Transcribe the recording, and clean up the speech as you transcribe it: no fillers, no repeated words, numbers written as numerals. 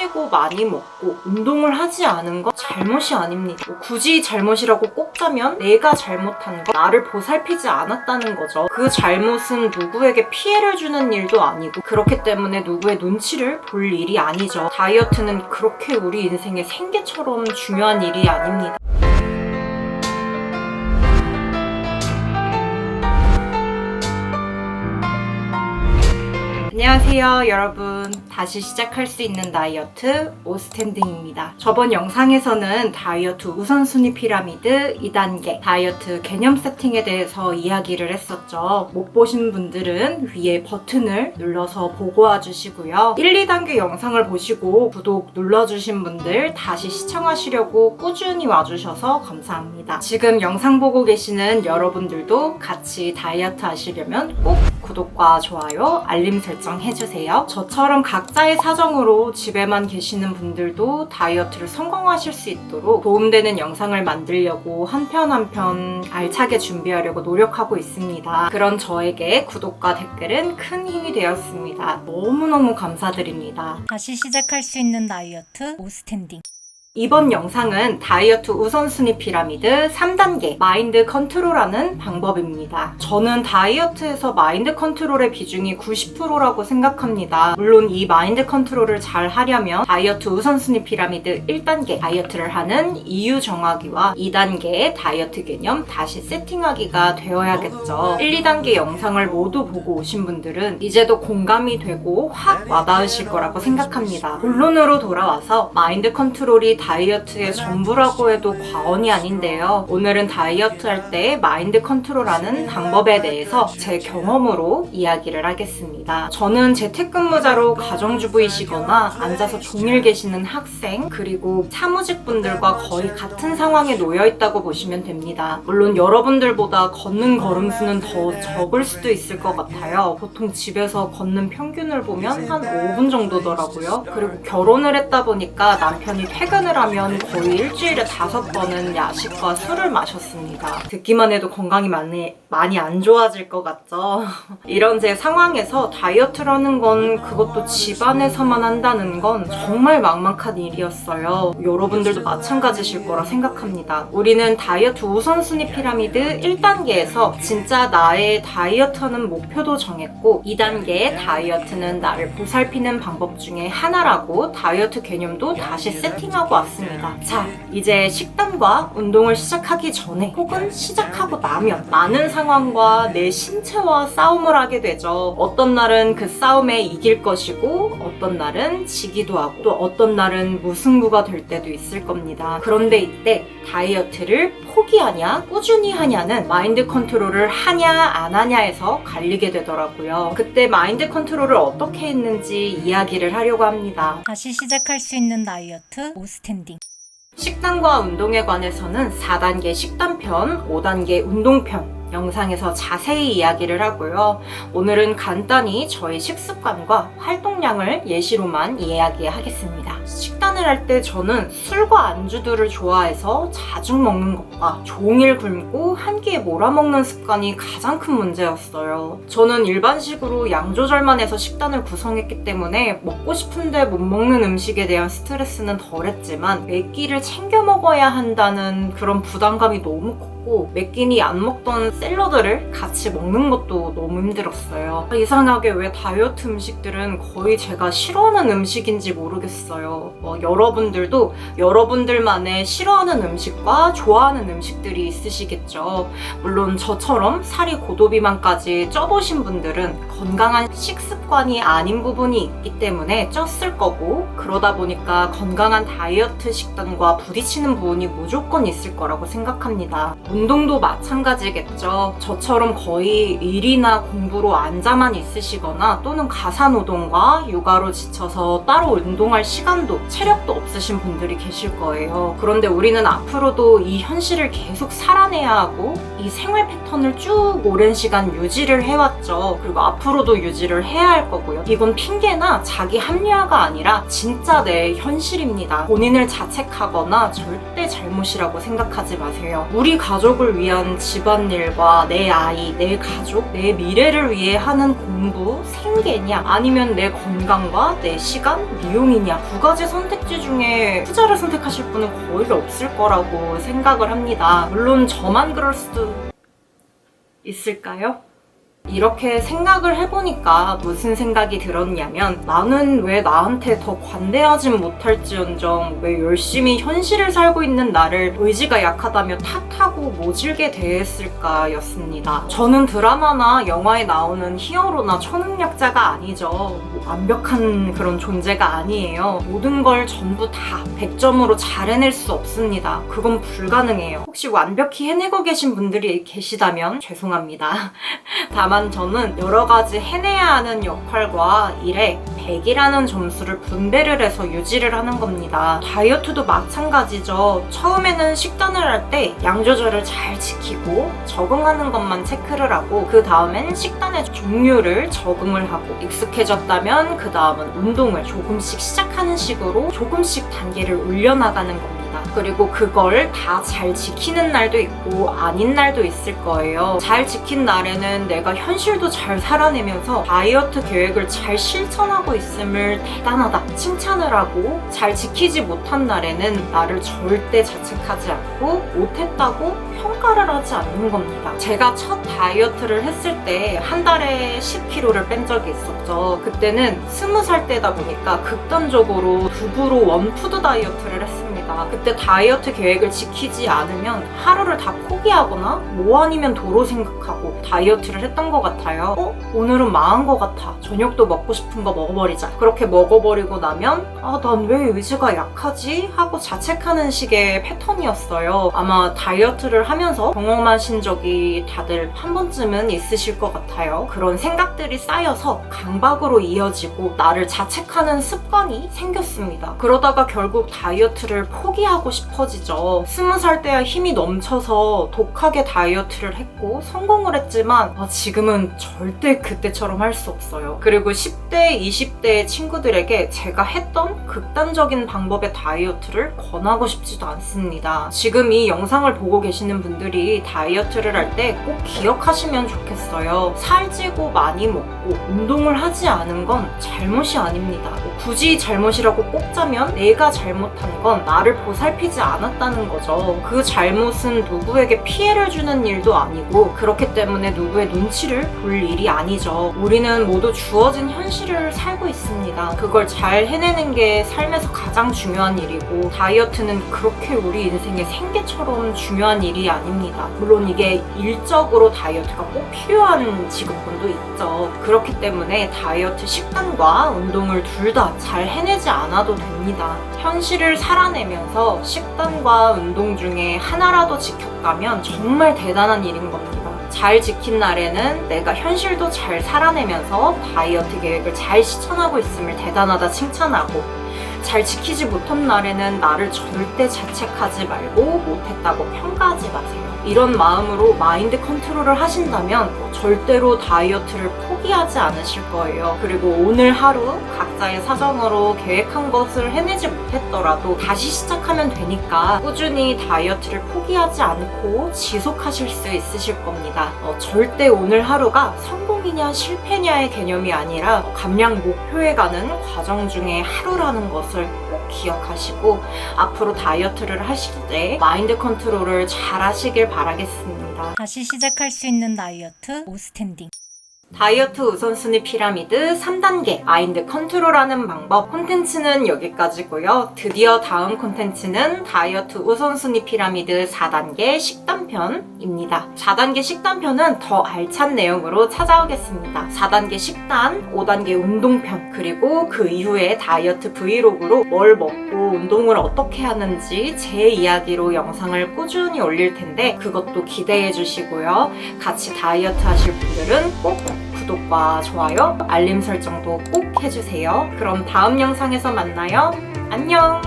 빼고 많이 먹고 운동을 하지 않은 건 잘못이 아닙니다. 굳이 잘못이라고 꼽자면 내가 잘못한 거, 나를 보살피지 않았다는 거죠. 그 잘못은 누구에게 피해를 주는 일도 아니고 그렇기 때문에 누구의 눈치를 볼 일이 아니죠. 다이어트는 그렇게 우리 인생의 생계처럼 중요한 일이 아닙니다. 안녕하세요 여러분, 다시 시작할 수 있는 다이어트 오스탠딩입니다. 저번 영상에서는 다이어트 우선순위 피라미드 2단계 다이어트 개념 세팅에 대해서 이야기를 했었죠. 못 보신 분들은 위에 버튼을 눌러서 보고 와주시고요. 1, 2단계 영상을 보시고 구독 눌러주신 분들 다시 시청하시려고 꾸준히 와주셔서 감사합니다. 지금 영상 보고 계시는 여러분들도 같이 다이어트 하시려면 꼭 구독과 좋아요, 알림 설정 해주세요. 저처럼 각자의 사정으로 집에만 계시는 분들도 다이어트를 성공하실 수 있도록 도움되는 영상을 만들려고 한 편 한 편 알차게 준비하려고 노력하고 있습니다. 그런 저에게 구독과 댓글은 큰 힘이 되었습니다. 너무너무 감사드립니다. 다시 시작할 수 있는 다이어트 오스탠딩. 이번 영상은 다이어트 우선순위 피라미드 3단계 마인드 컨트롤하는 방법입니다. 저는 다이어트에서 마인드 컨트롤의 비중이 90%라고 생각합니다. 물론 이 마인드 컨트롤을 잘 하려면 다이어트 우선순위 피라미드 1단계 다이어트를 하는 이유 정하기와 2단계 다이어트 개념 다시 세팅하기가 되어야겠죠. 1, 2단계 영상을 모두 보고 오신 분들은 이제도 공감이 되고 확 와닿으실 거라고 생각합니다. 본론으로 돌아와서 마인드 컨트롤이 다이어트의 전부라고 해도 과언이 아닌데요. 오늘은 다이어트 할 때 마인드 컨트롤하는 방법에 대해서 제 경험으로 이야기를 하겠습니다. 저는 재택근무자로 가정주부이시거나 앉아서 종일 계시는 학생 그리고 사무직분들과 거의 같은 상황에 놓여 있다고 보시면 됩니다. 물론 여러분들보다 걷는 걸음수는 더 적을 수도 있을 것 같아요. 보통 집에서 걷는 평균을 보면 한 5분 정도더라고요. 그리고 결혼을 했다 보니까 남편이 퇴근을 하면 거의 일주일에 5번은 야식과 술을 마셨습니다. 듣기만 해도 건강이 많이 안 좋아질 것 같죠? 이런 제 상황에서 다이어트를 하는 건 그것도 집안에서만 한다는 건 정말 막막한 일이었어요. 여러분들도 마찬가지실 거라 생각합니다. 우리는 다이어트 우선순위 피라미드 1단계에서 진짜 나의 다이어트하는 목표도 정했고 2단계 다이어트는 나를 보살피는 방법 중에 하나라고 다이어트 개념도 다시 세팅하고 왔습니다. 자, 이제 식단과 운동을 시작하기 전에 혹은 시작하고 나면 많은 상황과 내 신체와 싸움을 하게 되죠. 어떤 날은 그 싸움에 이길 것이고 어떤 날은 지기도 하고 또 어떤 날은 무승부가 될 때도 있을 겁니다. 그런데 이때 다이어트를 포기하냐 꾸준히 하냐는 마인드 컨트롤을 하냐 안 하냐에서 갈리게 되더라고요. 그때 마인드 컨트롤을 어떻게 했는지 이야기를 하려고 합니다. 다시 시작할 수 있는 다이어트 오스탠딩. 식단과 운동에 관해서는 4단계 식단편, 5단계 운동편 영상에서 자세히 이야기를 하고요. 오늘은 간단히 저의 식습관과 활동량을 예시로만 이야기하겠습니다. 식단을 할 때 저는 술과 안주들을 좋아해서 자주 먹는 것과 종일 굶고 한 끼에 몰아먹는 습관이 가장 큰 문제였어요. 저는 일반식으로 양 조절만 해서 식단을 구성했기 때문에 먹고 싶은데 못 먹는 음식에 대한 스트레스는 덜했지만 매 끼를 챙겨 먹어야 한다는 그런 부담감이 너무 컸고 몇 끼니 안 먹던 샐러드를 같이 먹는 것도 너무 힘들었어요. 이상하게 왜 다이어트 음식들은 거의 제가 싫어하는 음식인지 모르겠어요. 여러분들도 여러분들만의 싫어하는 음식과 좋아하는 음식들이 있으시겠죠. 물론 저처럼 살이 고도비만까지 쪄보신 분들은 건강한 식습관이 아닌 부분이 있기 때문에 쪘을 거고 그러다 보니까 건강한 다이어트 식단과 부딪히는 부분이 무조건 있을 거라고 생각합니다. 운동도 마찬가지겠죠. 저처럼 거의 일이나 공부로 앉아만 있으시거나 또는 가사노동과 육아로 지쳐서 따로 운동할 시간도 체력도 없으신 분들이 계실 거예요. 그런데 우리는 앞으로도 이 현실을 계속 살아내야 하고 이 생활 패턴을 쭉 오랜 시간 유지를 해왔죠. 그리고 앞으로도 유지를 해야 할 거고요. 이건 핑계나 자기 합리화가 아니라 진짜 내 현실입니다. 본인을 자책하거나 절대 잘못이라고 생각하지 마세요. 우리 가족 가족을 위한 집안일과 내 아이, 내 가족, 내 미래를 위해 하는 공부, 생계냐 아니면 내 건강과 내 시간, 미용이냐 두 가지 선택지 중에 후자를 선택하실 분은 거의 없을 거라고 생각을 합니다. 물론 저만 그럴 수도 있을까요? 이렇게 생각을 해보니까 무슨 생각이 들었냐면 나는 왜 나한테 더 관대하진 못할지언정 왜 열심히 현실을 살고 있는 나를 의지가 약하다며 탓하고 모질게 대했을까 였습니다. 저는 드라마나 영화에 나오는 히어로나 초능력자가 아니죠. 뭐 완벽한 그런 존재가 아니에요. 모든 걸 전부 다 100점으로 잘 해낼 수 없습니다. 그건 불가능해요. 혹시 완벽히 해내고 계신 분들이 계시다면 죄송합니다. 다만 저는 여러 가지 해내야 하는 역할과 일에 100이라는 점수를 분배를 해서 유지를 하는 겁니다. 다이어트도 마찬가지죠. 처음에는 식단을 할 때 양 조절을 잘 지키고 적응하는 것만 체크를 하고 그 다음엔 식단의 종류를 적응을 하고 익숙해졌다면 그 다음은 운동을 조금씩 시작하는 식으로 조금씩 단계를 올려나가는 겁니다. 그리고 그걸 다 잘 지키는 날도 있고 아닌 날도 있을 거예요. 잘 지킨 날에는 내가 현실도 잘 살아내면서 다이어트 계획을 잘 실천하고 있음을 대단하다 칭찬을 하고 잘 지키지 못한 날에는 나를 절대 자책하지 않고 못했다고 평가를 하지 않는 겁니다. 제가 첫 다이어트를 했을 때 한 달에 10kg를 뺀 적이 있었죠. 그때는 20살 때다 보니까 극단적으로 두부로 원푸드 다이어트를 했습니다. 그때 다이어트 계획을 지키지 않으면 하루를 다 포기하거나 뭐 아니면 도로 생각하고 다이어트를 했던 것 같아요. 오늘은 망한 것 같아. 저녁도 먹고 싶은 거 먹어버리자. 그렇게 먹어버리고 나면 난 왜 의지가 약하지? 하고 자책하는 식의 패턴이었어요. 아마 다이어트를 하면서 경험하신 적이 다들 한 번쯤은 있으실 것 같아요. 그런 생각들이 쌓여서 강박으로 이어지고 나를 자책하는 습관이 생겼습니다. 그러다가 결국 다이어트를 포기하고 싶어지죠. 20살 때야 힘이 넘쳐서 독하게 다이어트를 했고 성공을 했지만 지금은 절대 그때처럼 할 수 없어요. 그리고 10대, 20대 친구들에게 제가 했던 극단적인 방법의 다이어트를 권하고 싶지도 않습니다. 지금 이 영상을 보고 계시는 분들이 다이어트를 할 때 꼭 기억하시면 좋겠어요. 살찌고 많이 먹고 운동을 하지 않은 건 잘못이 아닙니다. 굳이 잘못이라고 꼽자면 내가 잘못한 건 나를 보살피지 않았다는 거죠. 그 잘못은 누구에게 피해를 주는 일도 아니고 그렇기 때문에 누구의 눈치를 볼 일이 아니죠. 우리는 모두 주어진 현실을 살고 있습니다. 그걸 잘 해내는 게 삶에서 가장 중요한 일이고 다이어트는 그렇게 우리 인생의 생계처럼 중요한 일이 아닙니다. 물론 이게 일적으로 다이어트가 꼭 필요한 직업군도 있죠. 그렇기 때문에 다이어트 식단과 운동을 둘 다 잘 해내지 않아도 됩니다. 현실을 살아내면서 식단과 운동 중에 하나라도 지켰다면 정말 대단한 일인 겁니다. 잘 지킨 날에는 내가 현실도 잘 살아내면서 다이어트 계획을 잘 실천하고 있음을 대단하다 칭찬하고 잘 지키지 못한 날에는 나를 절대 자책하지 말고 못했다고 평가하지 마세요. 이런 마음으로 마인드 컨트롤을 하신다면 절대로 다이어트를 포기하지 않으실 거예요. 그리고 오늘 하루 각자의 사정으로 계획한 것을 해내지 못했더라도 다시 시작하면 되니까 꾸준히 다이어트를 포기하지 않고 지속하실 수 있으실 겁니다. 절대 오늘 하루가 성공이냐 실패냐의 개념이 아니라 감량 목표에 가는 과정 중에 하루라는 것을 꼭 기억하시고 앞으로 다이어트를 하실 때 마인드 컨트롤을 잘 하시길 바라겠습니다. 다시 시작할 수 있는 다이어트 오스텐딩. 다이어트 우선순위 피라미드 3단계 마인드 컨트롤하는 방법 콘텐츠는 여기까지고요. 드디어 다음 콘텐츠는 다이어트 우선순위 피라미드 4단계 식단편입니다. 4단계 식단편은 더 알찬 내용으로 찾아오겠습니다. 4단계 식단, 5단계 운동편, 그리고 그 이후에 다이어트 브이로그로 뭘 먹고 운동을 어떻게 하는지 제 이야기로 영상을 꾸준히 올릴 텐데 그것도 기대해 주시고요. 같이 다이어트 하실 분들은 꼭 구독과 좋아요, 알림 설정도 꼭 해주세요. 그럼 다음 영상에서 만나요. 안녕!